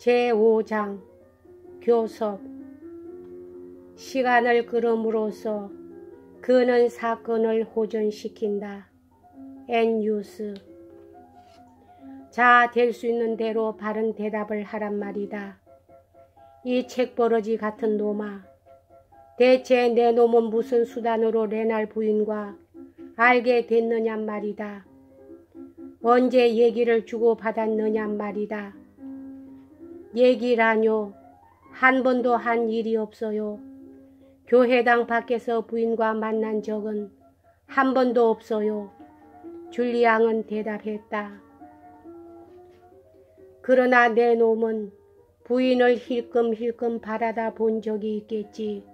제5장 교섭. 시간을 끌음으로써 그는 사건을 호전시킨다. 엔유스. 자, 될 수 있는 대로 바른 대답을 하란 말이다. 이 책버러지 같은 놈아. 대체 내 놈은 무슨 수단으로 레날 부인과 알게 됐느냔 말이다. 언제 얘기를 주고받았느냔 말이다. 얘기라뇨. 한 번도 한 일이 없어요. 교회당 밖에서 부인과 만난 적은 한 번도 없어요. 줄리앙은 대답했다. 그러나 내 놈은 부인을 힐끔힐끔 바라다 본 적이 있겠지.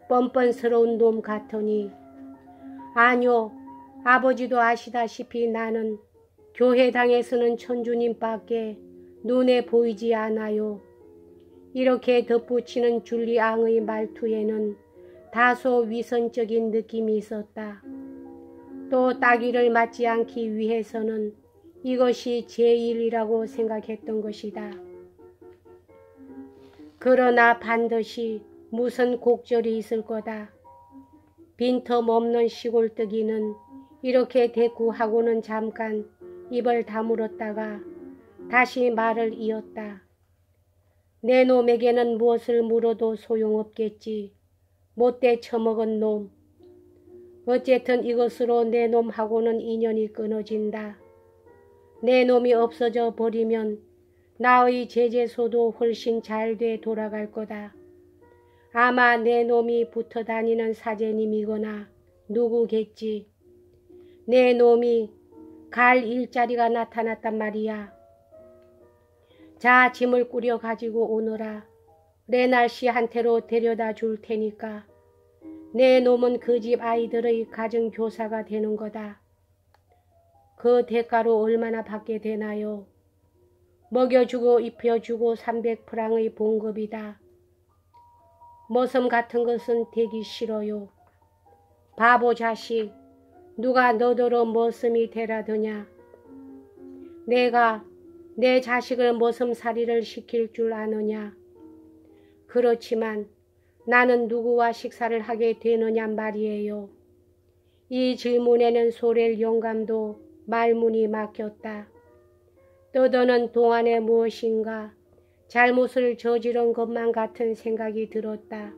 뻔뻔스러운 놈 같으니. 아뇨, 아버지도 아시다시피 나는 교회당에서는 천주님밖에 눈에 보이지 않아요. 이렇게 덧붙이는 줄리앙의 말투에는 다소 위선적인 느낌이 있었다. 또 따귀를 맞지 않기 위해서는 이것이 제일이라고 생각했던 것이다. 그러나 반드시 무슨 곡절이 있을 거다. 빈틈없는 시골뜨기는 이렇게 대꾸하고는 잠깐 입을 다물었다가 다시 말을 이었다. 내 놈에게는 무엇을 물어도 소용없겠지. 못돼 처먹은 놈. 어쨌든 이것으로 내 놈하고는 인연이 끊어진다. 내 놈이 없어져 버리면 나의 제재소도 훨씬 잘 돼 돌아갈 거다. 아마 내 놈이 붙어 다니는 사제님이거나 누구겠지. 내 놈이 갈 일자리가 나타났단 말이야. 자, 짐을 꾸려 가지고 오너라. 레날 씨한테로 데려다 줄 테니까. 내 놈은 그 집 아이들의 가정교사가 되는 거다. 그 대가로 얼마나 받게 되나요? 먹여주고 입혀주고 300프랑의 봉급이다. 머슴 같은 것은 되기 싫어요. 바보 자식, 누가 너더러 머슴이 되라더냐. 내가 내 자식을 머슴살이를 시킬 줄 아느냐. 그렇지만 나는 누구와 식사를 하게 되느냐 말이에요. 이 질문에는 소렐 영감도 말문이 막혔다. 떠드는 동안에 무엇인가 잘못을 저지른 것만 같은 생각이 들었다.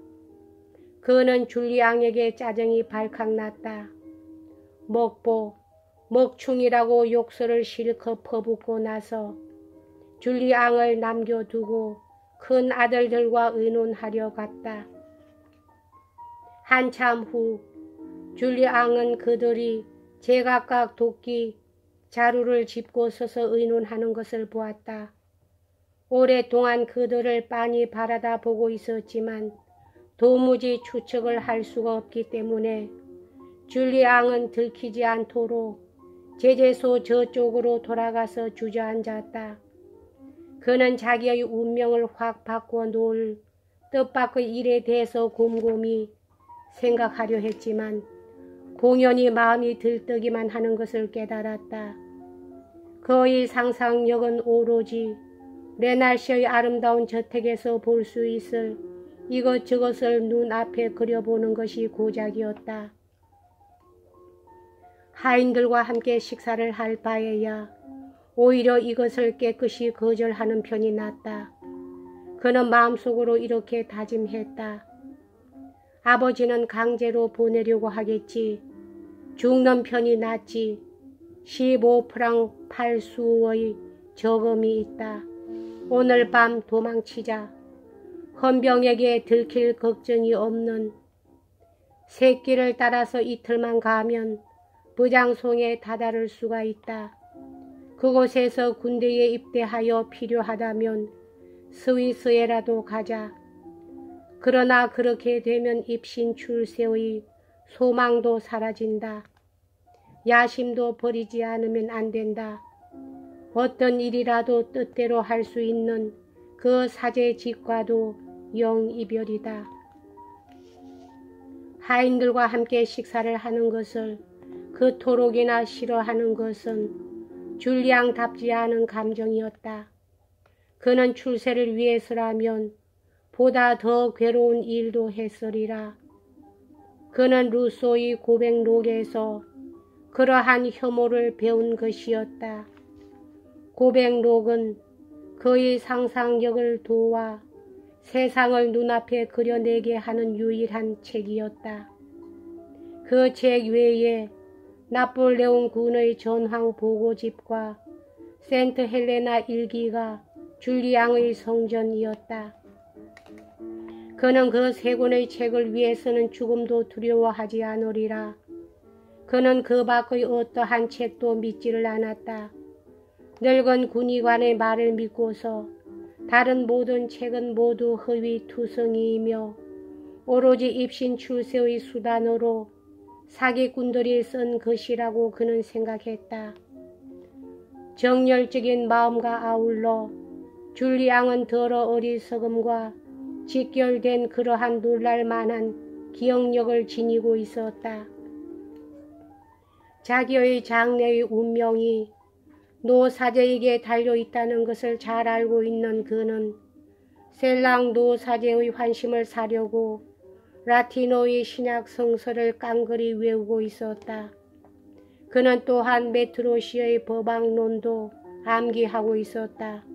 그는 줄리앙에게 짜증이 발칵 났다. 먹보, 먹충이라고 욕설을 실컷 퍼붓고 나서 줄리앙을 남겨두고 큰 아들들과 의논하려 갔다. 한참 후 줄리앙은 그들이 제각각 도끼, 자루를 짚고 서서 의논하는 것을 보았다. 오랫동안 그들을 빤히 바라다 보고 있었지만 도무지 추측을 할 수가 없기 때문에 줄리앙은 들키지 않도록 제재소 저쪽으로 돌아가서 주저앉았다. 그는 자기의 운명을 확 바꿔놓을 뜻밖의 일에 대해서 곰곰이 생각하려 했지만 공연히 마음이 들뜨기만 하는 것을 깨달았다. 그의 상상력은 오로지 레날 씨의 아름다운 저택에서 볼 수 있을 이것저것을 눈앞에 그려보는 것이 고작이었다. 하인들과 함께 식사를 할 바에야 오히려 이것을 깨끗이 거절하는 편이 낫다. 그는 마음속으로 이렇게 다짐했다. 아버지는 강제로 보내려고 하겠지. 죽는 편이 낫지. 15프랑 8수의 저금이 있다. 오늘 밤 도망치자. 헌병에게 들킬 걱정이 없는 새끼를 따라서 이틀만 가면 부장송에 다다를 수가 있다. 그곳에서 군대에 입대하여 필요하다면 스위스에라도 가자. 그러나 그렇게 되면 입신 출세의 소망도 사라진다. 야심도 버리지 않으면 안 된다. 어떤 일이라도 뜻대로 할 수 있는 그 사제직과도 영 이별이다. 하인들과 함께 식사를 하는 것을 그토록이나 싫어하는 것은 줄리앙답지 않은 감정이었다. 그는 출세를 위해서라면 보다 더 괴로운 일도 했으리라. 그는 루소의 고백록에서 그러한 혐오를 배운 것이었다. 고백록은 그의 상상력을 도와 세상을 눈앞에 그려내게 하는 유일한 책이었다. 그 책 외에 나폴레옹 군의 전황 보고집과 센트 헬레나 일기가 줄리앙의 성전이었다. 그는 그 세 권의 책을 위해서는 죽음도 두려워하지 않으리라. 그는 그 밖의 어떠한 책도 믿지를 않았다. 늙은 군의관의 말을 믿고서 다른 모든 책은 모두 허위투성이이며 오로지 입신 출세의 수단으로 사기꾼들이 쓴 것이라고 그는 생각했다. 정열적인 마음과 아울러 줄리앙은 더러 어리석음과 직결된 그러한 놀랄만한 기억력을 지니고 있었다. 자기의 장래의 운명이 노사제에게 달려있다는 것을 잘 알고 있는 그는 셀랑 노사제의 환심을 사려고 라티노의 신약 성서를 깡그리 외우고 있었다. 그는 또한 메트로시의 법학론도 암기하고 있었다.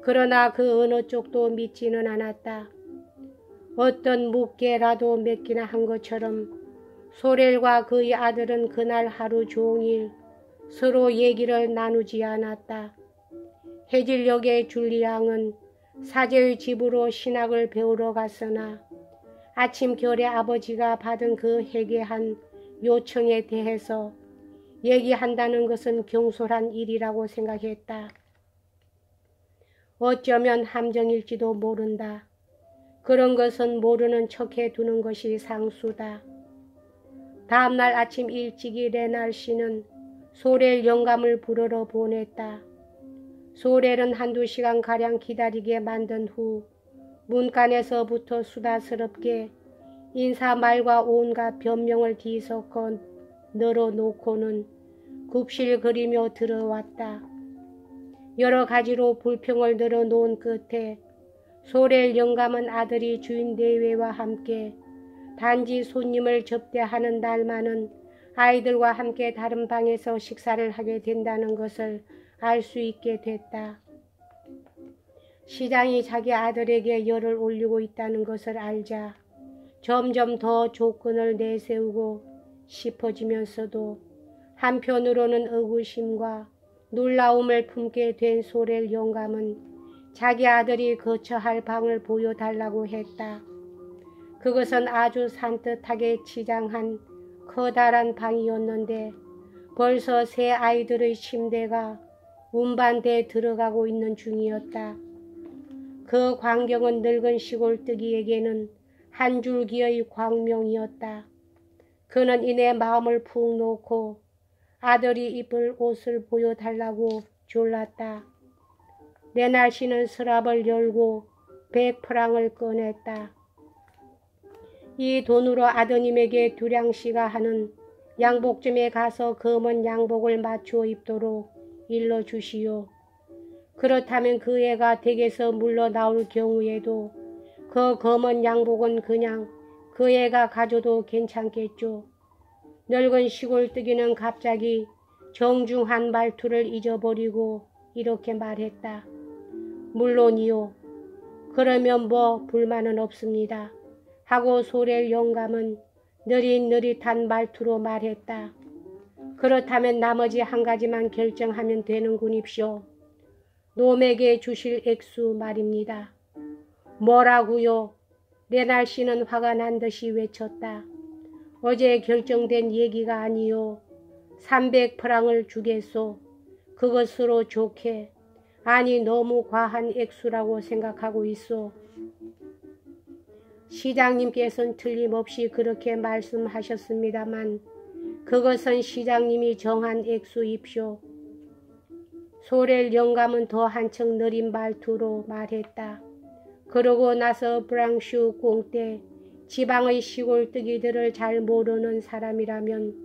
그러나 그 어느 쪽도 믿지는 않았다. 어떤 묵게라도 맺기나 한 것처럼 소렐과 그의 아들은 그날 하루 종일 서로 얘기를 나누지 않았다. 해질녘에 줄리앙은 사제의 집으로 신학을 배우러 갔으나 아침 결에 아버지가 받은 그 해괴한 요청에 대해서 얘기한다는 것은 경솔한 일이라고 생각했다. 어쩌면 함정일지도 모른다. 그런 것은 모르는 척해 두는 것이 상수다. 다음날 아침 일찍이 레날 씨는 소렐 영감을 부르러 보냈다. 소렐은 한두 시간가량 기다리게 만든 후 문간에서부터 수다스럽게 인사말과 온갖 변명을 뒤섞어 널어놓고는 굽실거리며 들어왔다. 여러 가지로 불평을 늘어놓은 끝에 소렐 영감은 아들이 주인 내외와 함께 단지 손님을 접대하는 날만은 아이들과 함께 다른 방에서 식사를 하게 된다는 것을 알 수 있게 됐다. 시장이 자기 아들에게 열을 올리고 있다는 것을 알자 점점 더 조건을 내세우고 싶어지면서도 한편으로는 의구심과 놀라움을 품게 된 소렐 영감은 자기 아들이 거처할 방을 보여달라고 했다. 그것은 아주 산뜻하게 치장한 커다란 방이었는데 벌써 세 아이들의 침대가 운반돼 들어가고 있는 중이었다. 그 광경은 늙은 시골뜨기에게는 한 줄기의 광명이었다. 그는 이내 마음을 푹 놓고 아들이 입을 옷을 보여달라고 졸랐다. 레날 씨는 서랍을 열고 100프랑을 꺼냈다. 이 돈으로 아드님에게 두량씨가 하는 양복점에 가서 검은 양복을 맞추어 입도록 일러주시오. 그렇다면 그 애가 댁에서 물러나올 경우에도 그 검은 양복은 그냥 그 애가 가져도 괜찮겠죠. 늙은 시골뜨기는 갑자기 정중한 말투를 잊어버리고 이렇게 말했다. 물론이요. 그러면 뭐 불만은 없습니다. 하고 소렐 영감은 느릿느릿한 말투로 말했다. 그렇다면 나머지 한 가지만 결정하면 되는군입쇼. 놈에게 주실 액수 말입니다. 뭐라고요? 레날 씨는 화가 난 듯이 외쳤다. 어제 결정된 얘기가 아니요. 300프랑을 주겠소. 그것으로 좋게. 아니 너무 과한 액수라고 생각하고 있소. 시장님께서는 틀림없이 그렇게 말씀하셨습니다만 그것은 시장님이 정한 액수입쇼. 소렐 영감은 더 한층 느린 말투로 말했다. 그러고 나서 브랑슈 꽁때 지방의 시골뜨기들을 잘 모르는 사람이라면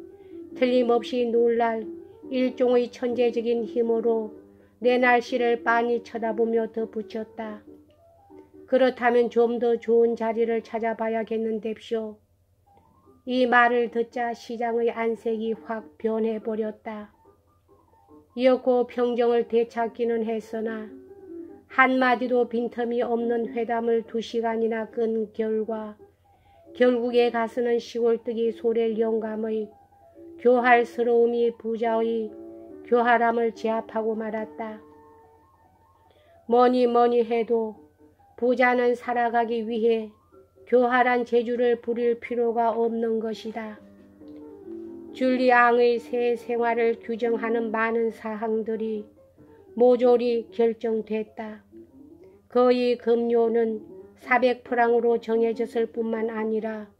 틀림없이 놀랄 일종의 천재적인 힘으로 내 날씨를 빤히 쳐다보며 덧붙였다. 그렇다면 좀 더 좋은 자리를 찾아봐야겠는데쇼. 이 말을 듣자 시장의 안색이 확 변해버렸다. 이었고 평정을 되찾기는 했으나 한마디도 빈틈이 없는 회담을 2시간이나 끈 결과 결국에 가서는 시골뜨기 소렐 영감의 교활스러움이 부자의 교활함을 제압하고 말았다. 뭐니 해도 부자는 살아가기 위해 교활한 재주를 부릴 필요가 없는 것이다. 줄리앙의 새 생활을 규정하는 많은 사항들이 모조리 결정됐다. 그의 급료는 400프랑으로 정해졌을 뿐만 아니라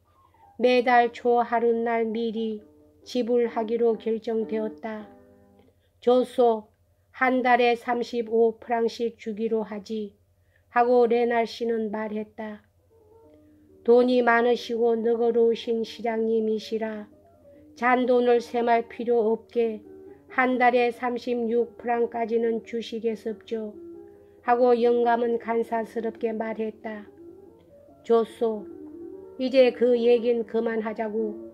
매달 초 하룻날 미리 지불하기로 결정되었다. 조소 한 달에 35프랑씩 주기로 하지 하고 레날 씨는 말했다. 돈이 많으시고 너그러우신 시장님이시라 잔돈을 셈할 필요 없게 한 달에 36프랑까지는 주시겠습죠 하고 영감은 간사스럽게 말했다. 좋소. 이제 그 얘긴 그만하자고.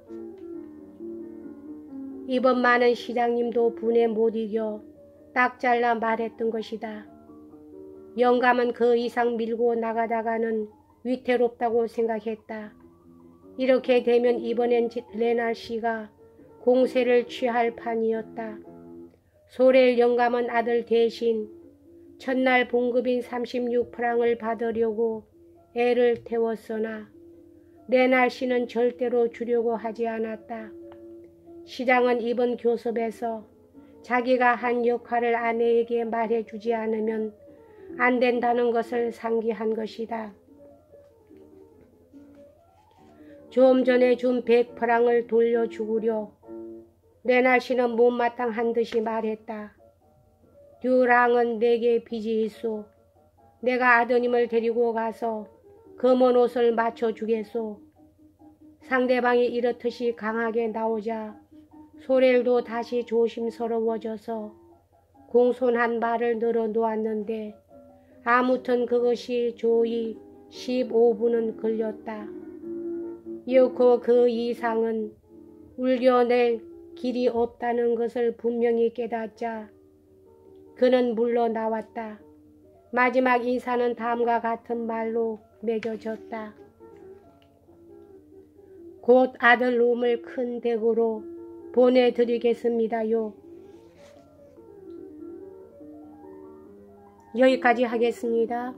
이번만은 시장님도 분에 못 이겨 딱 잘라 말했던 것이다. 영감은 그 이상 밀고 나가다가는 위태롭다고 생각했다. 이렇게 되면 이번엔 레날 씨가 공세를 취할 판이었다. 소렐 영감은 아들 대신 첫날 봉급인 36프랑을 받으려고 애를 태웠으나 레날 씨는 절대로 주려고 하지 않았다. 시장은 이번 교섭에서 자기가 한 역할을 아내에게 말해주지 않으면 안 된다는 것을 상기한 것이다. 좀 전에 준 100프랑을 돌려주구려 레날 씨는 못마땅한 듯이 말했다. 듀랑은 내게 빚이 있소. 내가 아드님을 데리고 가서 검은 옷을 맞춰주겠소. 상대방이 이렇듯이 강하게 나오자 소렐도 다시 조심스러워져서 공손한 말을 늘어놓았는데 아무튼 그것이 조이 15분은 걸렸다. 이윽고 그 이상은 울겨낼 길이 없다는 것을 분명히 깨닫자 그는 물러나왔다. 마지막 인사는 다음과 같은 말로 맺어졌다. 곧 아들 놈을 큰 댁으로 보내드리겠습니다요. 여기까지 하겠습니다.